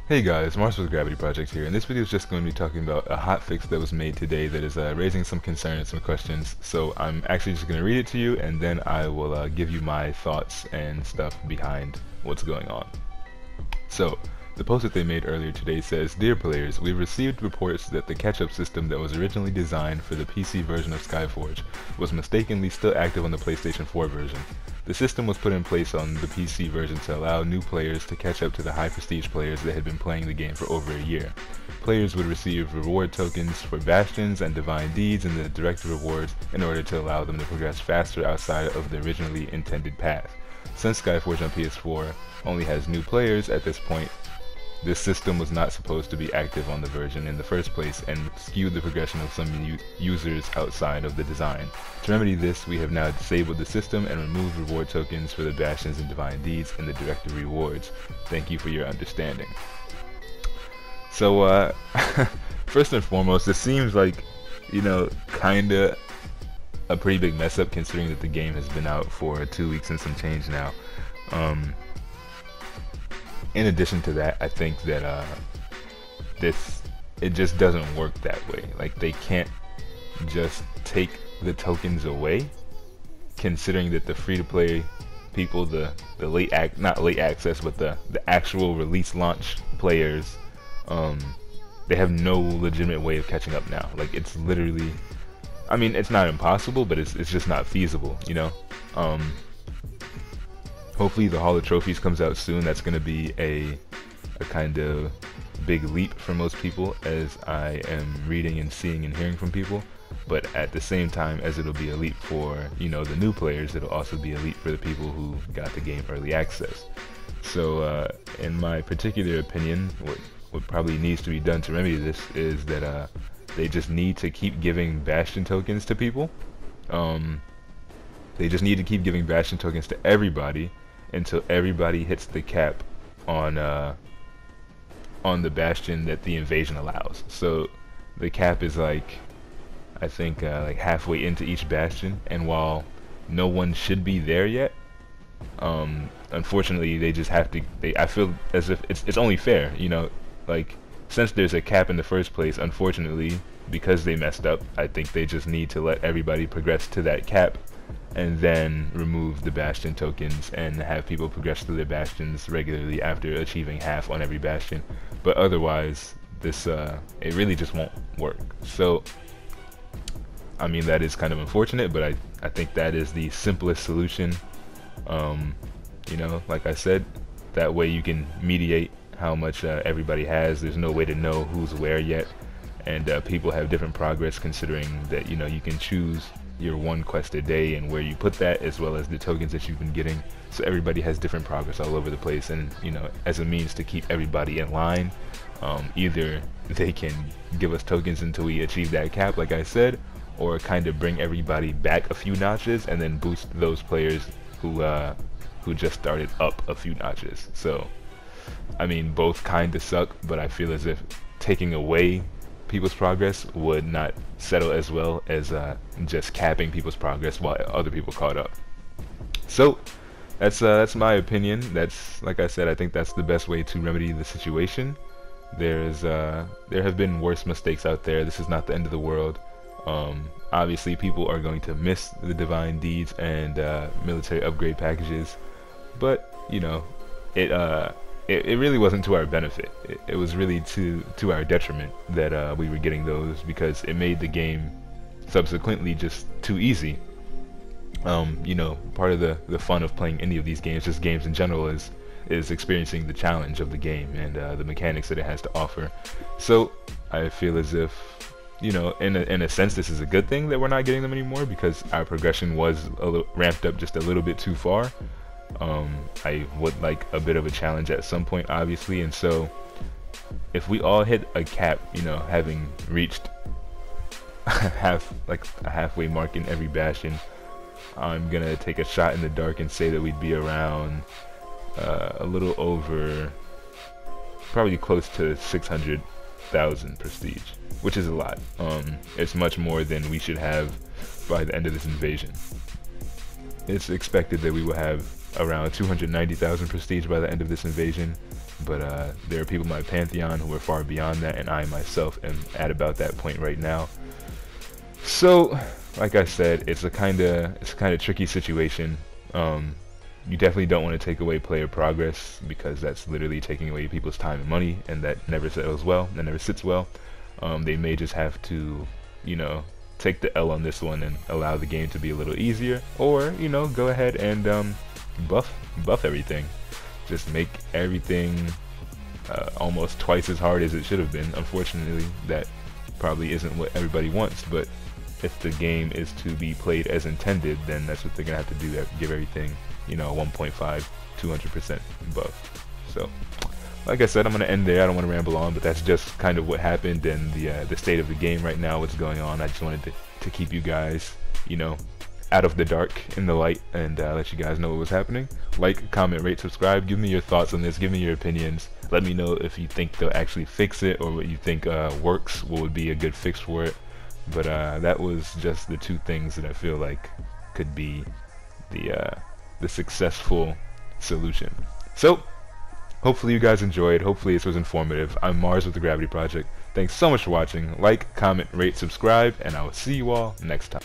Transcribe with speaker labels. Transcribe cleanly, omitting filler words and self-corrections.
Speaker 1: Hey guys, Mars with Gravity Project here, and this video is just going to be talking about a hotfix that was made today that is raising some concern and some questions. So I'm actually just going to read it to you, and then I will give you my thoughts and stuff behind what's going on. So, the post that they made earlier today says, "Dear players, we've received reports that the catch-up system that was originally designed for the PC version of Skyforge was mistakenly still active on the PlayStation 4 version. The system was put in place on the PC version to allow new players to catch up to the high-prestige players that had been playing the game for over a year. Players would receive reward tokens for Bastions and Divine Deeds in the direct rewards in order to allow them to progress faster outside of the originally intended path. Since Skyforge on PS4 only has new players at this point, this system was not supposed to be active on the version in the first place and skewed the progression of some users outside of the design. To remedy this, we have now disabled the system and removed reward tokens for the Bastions and Divine Deeds in the directed rewards. Thank you for your understanding." So, first and foremost, this seems like, kinda a pretty big mess up considering that the game has been out for 2 weeks and some change now. In addition to that, I think that it just doesn't work that way. Like, they can't just take the tokens away, considering that the free-to-play people, the not late access, but the actual release launch players, they have no legitimate way of catching up now. Like, it's literally, I mean, it's not impossible, but it's just not feasible, Hopefully the Hall of Trophies comes out soon. That's going to be a kind of big leap for most people, as I am reading and seeing and hearing from people. But at the same time as it'll be a leap for, the new players, it'll also be a leap for the people who got the game early access. So in my particular opinion, what probably needs to be done to remedy this is that they just need to keep giving Bastion tokens to people. They just need to keep giving Bastion tokens to everybody until everybody hits the cap on the Bastion that the invasion allows. So the cap is I think like halfway into each Bastion, and while no one should be there yet, unfortunately they just have to. I feel as if it's only fair, like, since there's a cap in the first place, unfortunately, because they messed up, I think they just need to let everybody progress to that cap and then remove the Bastion tokens and have people progress through their Bastions regularly after achieving half on every Bastion. But otherwise, this it really just won't work. So, I mean, that is kind of unfortunate, but I think that is the simplest solution. Like I said, that way you can mediate how much everybody has. There's no way to know who's where yet, and people have different progress, considering that you can choose your one quest a day and where you put that, as well as the tokens that you've been getting. So everybody has different progress all over the place, and as a means to keep everybody in line, either they can give us tokens until we achieve that cap, like I said, or kind of bring everybody back a few notches and then boost those players who just started up a few notches. So I mean, both kind of suck, but I feel as if taking away people's progress would not settle as well as just capping people's progress while other people caught up. So that's my opinion. That's, like I said, I think that's the best way to remedy the situation. There have been worse mistakes out there. This is not the end of the world. Obviously people are going to miss the Divine Deeds and military upgrade packages, but it really wasn't to our benefit. It was really to our detriment that we were getting those, because it made the game subsequently just too easy. Part of the fun of playing any of these games, just games in general, is experiencing the challenge of the game and the mechanics that it has to offer. So I feel as if, in a sense, this is a good thing that we're not getting them anymore, because our progression was ramped up just a little bit too far. I would like a bit of a challenge at some point, obviously, and so if we all hit a cap, having reached a halfway mark in every Bastion, I'm gonna take a shot in the dark and say that we'd be around a little over, probably close to 600,000 prestige, which is a lot. It's much more than we should have by the end of this invasion. It's expected that we will have around 290,000 prestige by the end of this invasion, but there are people in my pantheon who are far beyond that, and I myself am at about that point right now. So, like I said, it's a kind of tricky situation. You definitely don't want to take away player progress, because that's literally taking away people's time and money, and that never settles well, that never sits well. They may just have to, you know, take the L on this one and allow the game to be a little easier, or, you know, go ahead and buff everything. Just make everything almost twice as hard as it should have been. Unfortunately, that probably isn't what everybody wants, but if the game is to be played as intended, then that's what they're gonna have to do, give everything, you know, 1.5 200% buff. So like I said, I'm gonna end there. I don't want to ramble on, but that's just kind of what happened and the state of the game right now, what's going on. I just wanted to keep you guys, you know, out of the dark, in the light, and let you guys know what was happening. Like, comment, rate, subscribe. Give me your thoughts on this. Give me your opinions. Let me know if you think they'll actually fix it, or what you think works, what would be a good fix for it. But that was just the two things that I feel like could be the successful solution. So hopefully you guys enjoyed. Hopefully this was informative. I'm Mars with the Gravity Project. Thanks so much for watching. Like, comment, rate, subscribe, and I will see you all next time.